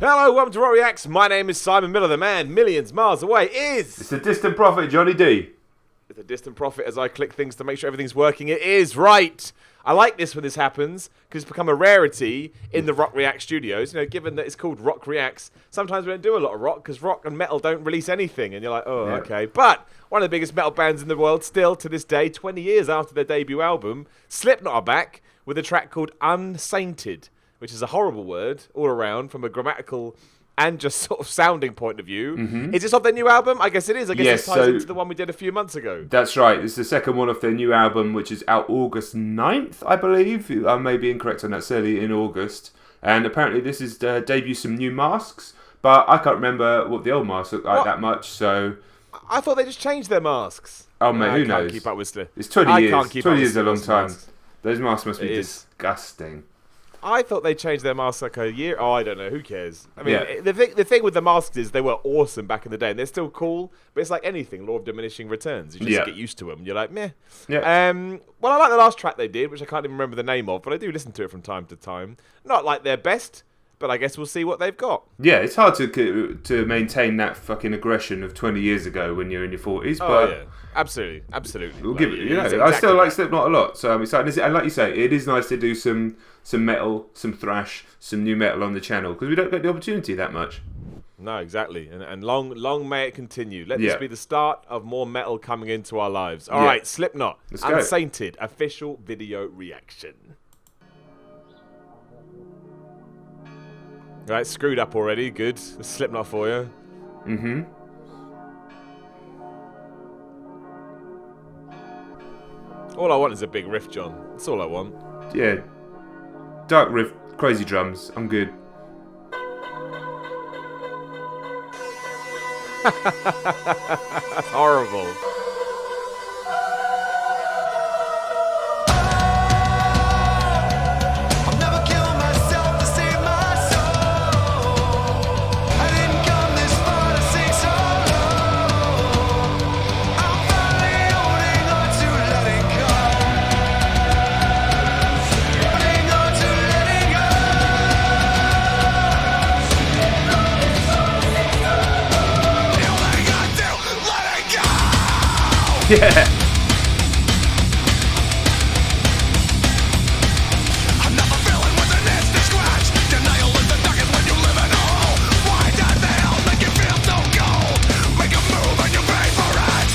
Hello, welcome to Rock Reacts. My name is Simon Miller. The man millions miles away is... It's a distant prophet, Johnny D. It's a distant prophet as I click things to make sure everything's working. It is, right. I like this when this happens because it's become a rarity in the Rock React studios. You know, given that it's called Rock Reacts, sometimes we don't do a lot of rock because rock and metal don't release anything. And you're like, oh, okay. But one of the biggest metal bands in the world still to this day, 20 years after their debut album, Slipknot are back with a track called Unsainted, which is a horrible word all around from a grammatical and just sort of sounding point of view. Mm-hmm. Is this off their new album? I guess it is. I guess it ties into the one we did a few months ago. That's right. It's the second one of their new album, which is out August 9th, I believe. I may be incorrect on that. It's early in August. And apparently this is debut some new masks, but I can't remember what the old masks look like that much, so... I thought they just changed their masks. Oh, mate, who knows? I can't keep up with Slipknot. It's 20 years. 20 years is a long time. Masks. Those masks must be disgusting. I thought they changed their masks like a year. Oh, I don't know. Who cares? I mean, the thing with the masks is they were awesome back in the day, and they're still cool. But it's like anything, law of diminishing returns. You just get used to them. You're like, meh. Yeah. Well, I like the last track they did, which I can't even remember the name of, but I do listen to it from time to time. Not like their best, but I guess we'll see what they've got. Yeah, it's hard to maintain that fucking aggression of 20 years ago when you're in your 40s. But yeah. Absolutely. We'll give it. I still like Slipknot a lot, so I'm excited. And like you say, it is nice to do some metal, some thrash, some new metal on the channel because we don't get the opportunity that much. No, exactly. And long may it continue. Let this be the start of more metal coming into our lives. All right, Slipknot, Unsainted, official video reaction. Right, screwed up already. Good. Slipknot for you. Mm-hmm. All I want is a big riff, John. That's all I want. Yeah. Dark riff, crazy drums. I'm good. Horrible. Yeah. Another feeling with an instant scratch. Denial is the darkest when you live in a hole. Why does the hell make you feel so cold? Make a move and you pay for it.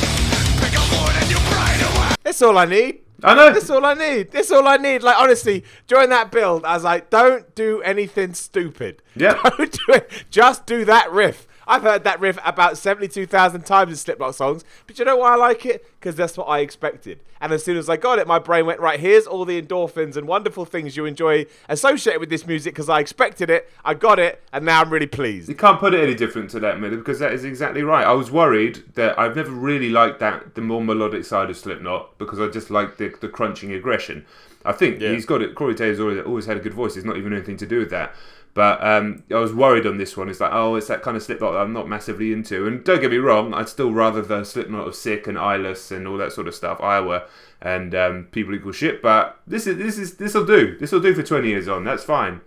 Pick a wood and you pray to it. That's all I need. I know. That's all I need. That's all I need. Like, honestly, during that build, I was like, don't do anything stupid. Yeah. Don't do it. Just do that riff. I've heard that riff about 72,000 times in Slipknot songs, but you know why I like it? Because that's what I expected. And as soon as I got it, my brain went, right, here's all the endorphins and wonderful things you enjoy associated with this music because I expected it, I got it, and now I'm really pleased. You can't put it any different to that, Miller, because that is exactly right. I was worried that I've never really liked the more melodic side of Slipknot because I just like the crunching aggression. I think he's got it. Corey Taylor's always had a good voice. It's not even anything to do with that. But I was worried on this one. It's like, it's that kind of Slipknot that I'm not massively into. And don't get me wrong, I'd still rather the Slipknot of Sick and Eyeless and all that sort of stuff, Iowa, and People Equal Shit. But this'll do. This'll do for 20 years on. That's fine.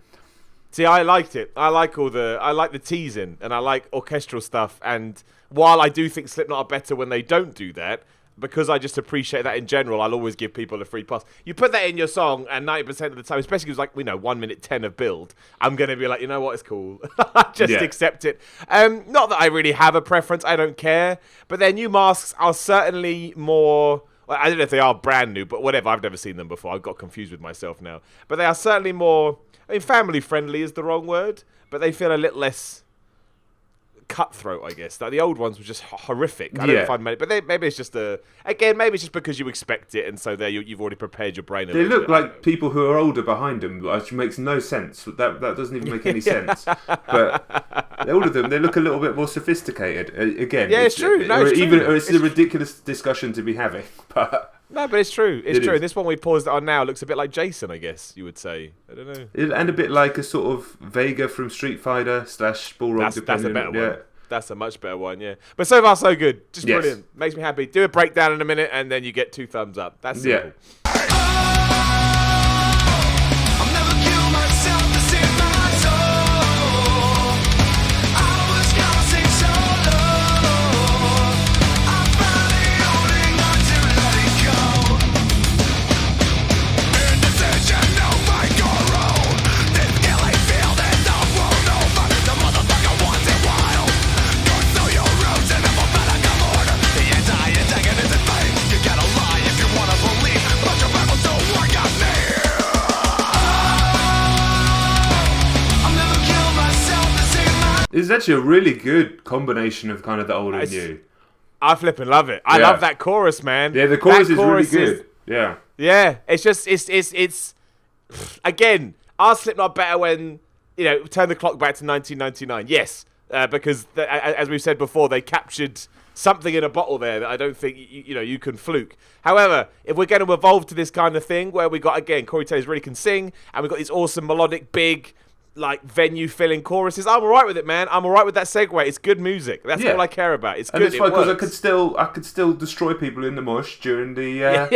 See, I liked it. I like the teasing and I like orchestral stuff. And while I do think Slipknot are better when they don't do that, because I just appreciate that in general, I'll always give people a free pass. You put that in your song, and 90% of the time, especially if it's like, 1 minute 10 of build, I'm going to be like, you know what, it's cool. Just accept it. Not that I really have a preference, I don't care. But their new masks are certainly more... Well, I don't know if they are brand new, but whatever, I've never seen them before. I've got confused with myself now. But they are certainly more... I mean, family-friendly is the wrong word, but they feel a little less... cutthroat, I guess. Like the old ones were just horrific. I don't know if I'd made it, but maybe it's just maybe it's just because you expect it, and so there you've already prepared your brain. They look like people who are older behind them, which makes no sense. That doesn't even make any sense. But all of them, they look a little bit more sophisticated. Again, it's true. No, it's true. It's a ridiculous discussion to be having, but. No, but it's true. It's true. And this one we paused it on now looks a bit like Jason, I guess you would say. I don't know. And a bit like a sort of Vega from Street Fighter / Bullrog. That's a better one. That's a much better one, yeah. But so far, so good. Just brilliant. Makes me happy. Do a breakdown in a minute, and then you get 2 thumbs up. That's simple. I'll never kill myself to save my soul. It's actually a really good combination of kind of the old and new. I flipping love it. I love that chorus, man. Yeah, the chorus is really good. Yeah, it's just it's again, are Slipknot better when turn the clock back to 1999? Yes, because as we've said before, they captured something in a bottle there that I don't think you can fluke. However, if we're going to evolve to this kind of thing where we got, again, Corey Taylor really can sing, and we've got these awesome melodic big venue filling choruses, I'm alright with it, man. I'm alright with that segue. It's good music. That's all I care about. It's good. And it's fun because I could still destroy people in the mush during the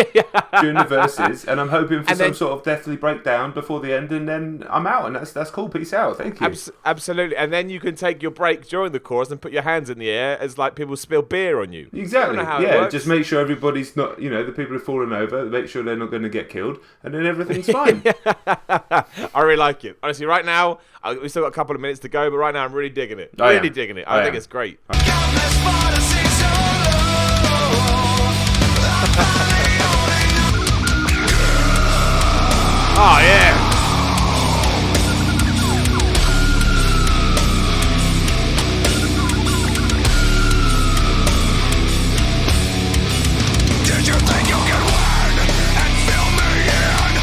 during the verses, and I'm hoping for some sort of deathly breakdown before the end, and then I'm out, and that's cool. Peace out. Thank you. Absolutely. And then you can take your break during the chorus and put your hands in the air as people spill beer on you. Exactly. Just make sure everybody's not, the people who've fallen over, make sure they're not going to get killed, and then everything's fine. I really like it. Honestly, right now, we've still got a couple of minutes to go, but right now I'm really digging it. Digging it. I think it's great. Oh, yeah. Did you think you could win and fill me in?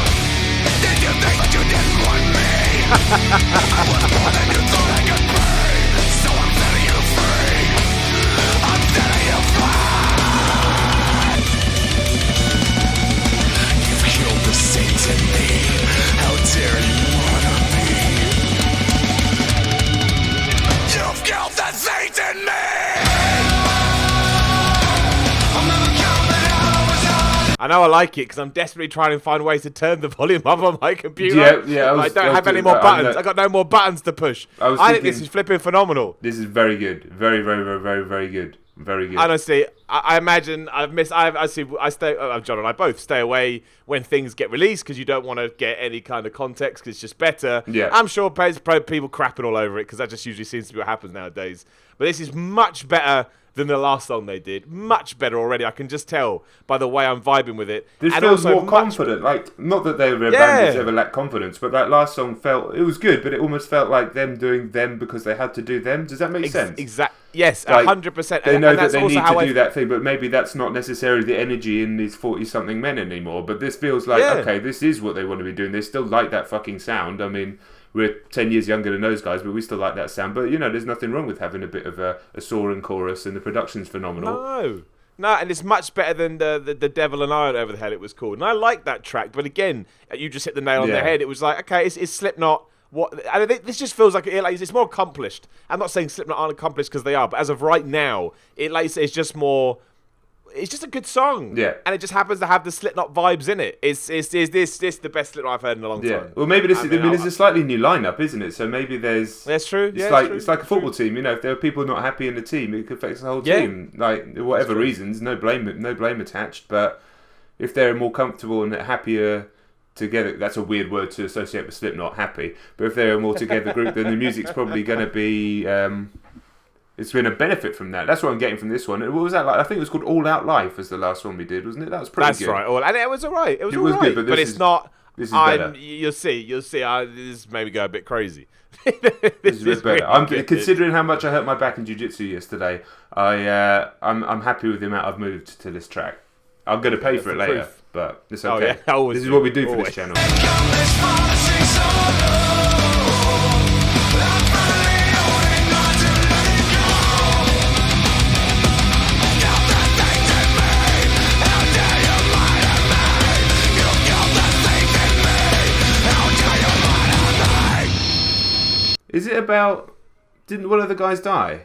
Did you think that you didn't want me? I was more than you thought I could be, so I'm setting you free. I'm setting you free. You've killed the saints in me. How dare you wanna be? You've killed the saints in me. I know I like it because I'm desperately trying to find ways to turn the volume up on my computer. Yeah. I don't have any more buttons. I got no more buttons to push. I think this is flipping phenomenal. This is very good. Very, very, very, very, very good. Very good. Honestly, I imagine John and I both stay away when things get released because you don't want to get any kind of context because it's just better. Yeah. I'm sure people crapping all over it because that just usually seems to be what happens nowadays. But this is much better than the last song they did. Much better already. I can just tell by the way I'm vibing with it. This feels more confident. Not that they were a band that's ever lacked confidence, but that last song it was good, but it almost felt like them doing them because they had to do them. Does that make sense? Exactly. Yes, 100%. They know that they need to do that thing, but maybe that's not necessarily the energy in these 40-something men anymore. But this feels like, okay, this is what they want to be doing. They still like that fucking sound. I mean, we're 10 years younger than those guys, but we still like that sound. But, there's nothing wrong with having a bit of a soaring chorus, and the production's phenomenal. No, and it's much better than the Devil and I, whatever the hell it was called. And I like that track, but again, you just hit the nail on the head. It was like, okay, it's Slipknot. This just feels like it's more accomplished. I'm not saying Slipknot aren't accomplished because they are, but as of right now, it's just more. It's just a good song, and it just happens to have the Slipknot vibes in it. Is this the best Slipknot I've heard in a long time? Well, maybe this is. It's a slightly new lineup, isn't it? So maybe there's. That's true. It's like a football team. If there are people not happy in the team, it could affect the whole team. Like whatever reasons, no blame attached. But if they're more comfortable and happier together, that's a weird word to associate with Slipknot, happy. But if they're a more together group, then the music's probably going to be. It's going to benefit from that. That's what I'm getting from this one. What was that like? I think it was called All Out Life as the last one we did, wasn't it? That was pretty good. That's right. And it was all right. It was good, but it's not. This is better. You'll see. This maybe go a bit crazy. This is a bit better. I'm considering how much I hurt my back in jiu-jitsu yesterday. I'm happy with the amount I've moved to this track. I'm going to pay for it later, but it's okay. This is what we do for this channel. Is it about? Didn't one of the guys die?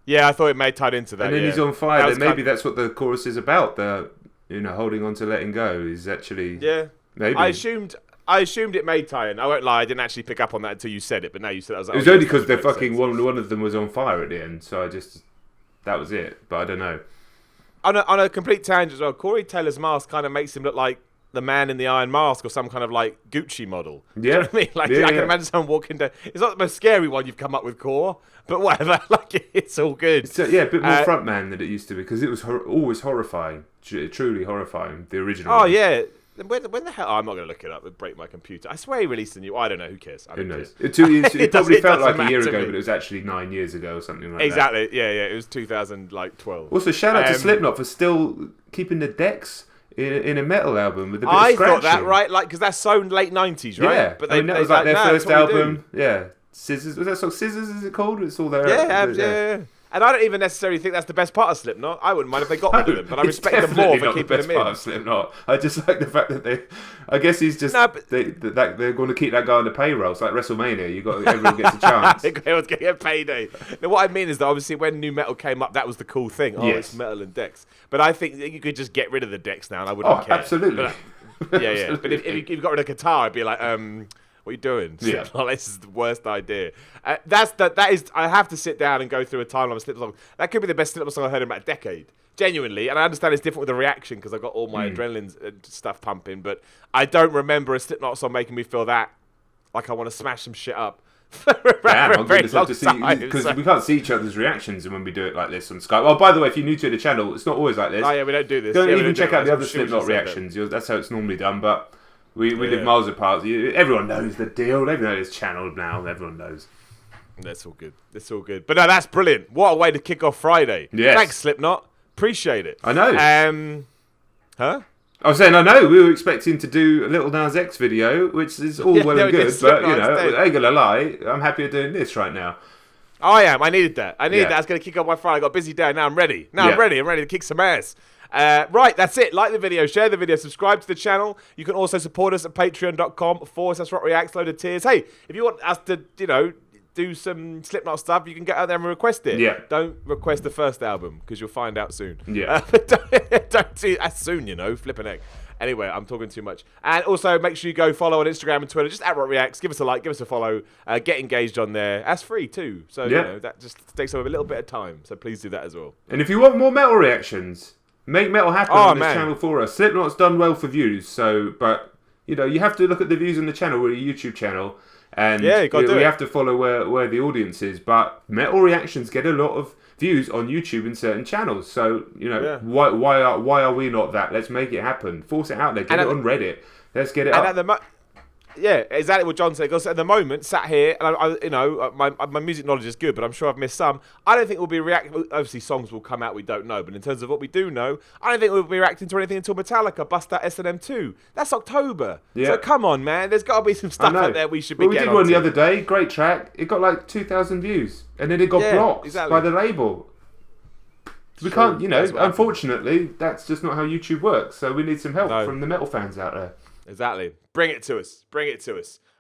Yeah, I thought it may tied into that. And then he's on fire. Then maybe that's what the chorus is about. The holding on to letting go is actually. Yeah. Maybe. I assumed it may tie in. I won't lie. I didn't actually pick up on that until you said it. But now you said it. I was like, it was only because they're fucking one of them was on fire at the end. So that was it. But I don't know. On a complete tangent as well, Corey Taylor's mask kind of makes him look like the man in the iron mask or some kind of like Gucci model. Yeah. Do you know what I mean? Like I can imagine someone walking down. It's not the most scary one you've come up with, Core, but whatever. Like it's all good. A bit more frontman than it used to be because it was always horrifying, truly horrifying. The original. Oh one. yeah, When the hell? Oh, I'm not going to look it up. It'd break my computer. I swear he released a new. I don't know. Who cares? Who knows? It probably felt like a year ago, me. but it was actually 9 years ago or something like exactly. that. Yeah. It was 2012. Also, shout out to Slipknot for still keeping the decks in a metal album with a bit of scratching. I thought that, right? Like, because that's so late 90s, right? Yeah. But that was like their first album. Yeah. Scissors. Was that song Scissors, is it called? It's all there. Yeah. And I don't even necessarily think that's the best part of Slipknot. I wouldn't mind if they got rid of them, but I respect them more for keeping them in. It's definitely not the best part of Slipknot. I just like the fact that I guess he's just... they're going to keep that guy on the payroll. It's like WrestleMania. Everyone gets a chance. Everyone's going to get payday. Now, what I mean is that obviously when new metal came up, that was the cool thing. Oh, yes. It's metal and decks. But I think you could just get rid of the decks now and I wouldn't care. Absolutely. But, yeah. But if you got rid of guitar, I'd be like, what are you doing? Yeah. This is the worst idea. That is. I have to sit down and go through a timeline of Slipknot songs. That could be the best Slipknot song I've heard in about a decade. Genuinely, and I understand it's different with the reaction because I've got all my adrenaline stuff pumping. But I don't remember a Slipknot song making me feel that like I want to smash some shit up. I'm going to have to see because we can't see each other's reactions when we do it like this on Skype. Oh, by the way, if you're new to the channel, it's not always like this. Oh yeah, we don't do this. Don't even check out the other Slipknot reactions. That's how it's normally done, but. We live miles apart. Everyone knows the deal. Everyone knows it's channeled now. Everyone knows. That's all good. But no, that's brilliant. What a way to kick off Friday. Yes. Thanks, Slipknot. Appreciate it. I know. Huh? I was saying, I know. We were expecting to do a Little Nas X video, which is all well and good, but I ain't gonna lie. I'm happy doing this right now. I am. I needed that. I was going to kick off my Friday. I got a busy day. Now I'm ready. I'm ready to kick some ass. Right, that's it. Like the video, share the video, subscribe to the channel. You can also support us at patreon.com/RockReacts, load of tiers. Hey, if you want us to, do some Slipknot stuff, you can get out there and request it. Yeah. Don't request the first album because you'll find out soon. Yeah. Don't do that soon, flipping heck. Anyway, I'm talking too much. And also, make sure you go follow on Instagram and Twitter, just at RockReacts. Give us a like, give us a follow. Get engaged on there. That's free too. So, that just takes up a little bit of time. So please do that as well. And if you want more metal reactions, make metal happen on this channel for us. Slipknot's done well for views, but you have to look at the views on the channel. We're a YouTube channal, and we have to follow where the audience is. But metal reactions get a lot of views on YouTube in certain channels. So why are we not that? Let's make it happen. Force it out there. Get it on Reddit. Let's get it up. Yeah, exactly what John said. Because at the moment, sat here, and my music knowledge is good, but I'm sure I've missed some. I don't think we'll be reacting. Obviously, songs will come out we don't know, but in terms of what we do know, I don't think we'll be reacting to anything until Metallica bust out S&M 2. That's October. Yeah. So come on, man. There's got to be some stuff out there we should be getting. We did one the other day. Great track. It got like 2,000 views, and then it got blocked by the label. We can't, unfortunately, that's just not how YouTube works. So we need some help from the metal fans out there. Exactly. Bring it to us.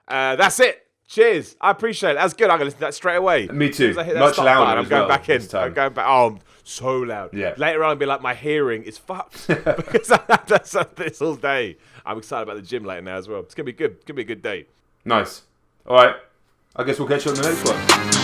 That's it. Cheers. I appreciate it. That's good. I'm going to listen to that straight away. Me too. Much louder. I'm going back in. I'm going back. Oh, I'm so loud. Yeah. Later on, I'll be like, my hearing is fucked. Because I've done this all day. I'm excited about the gym later now as well. It's going to be good. It's going to be a good day. Nice. All right. I guess we'll catch you on the next one.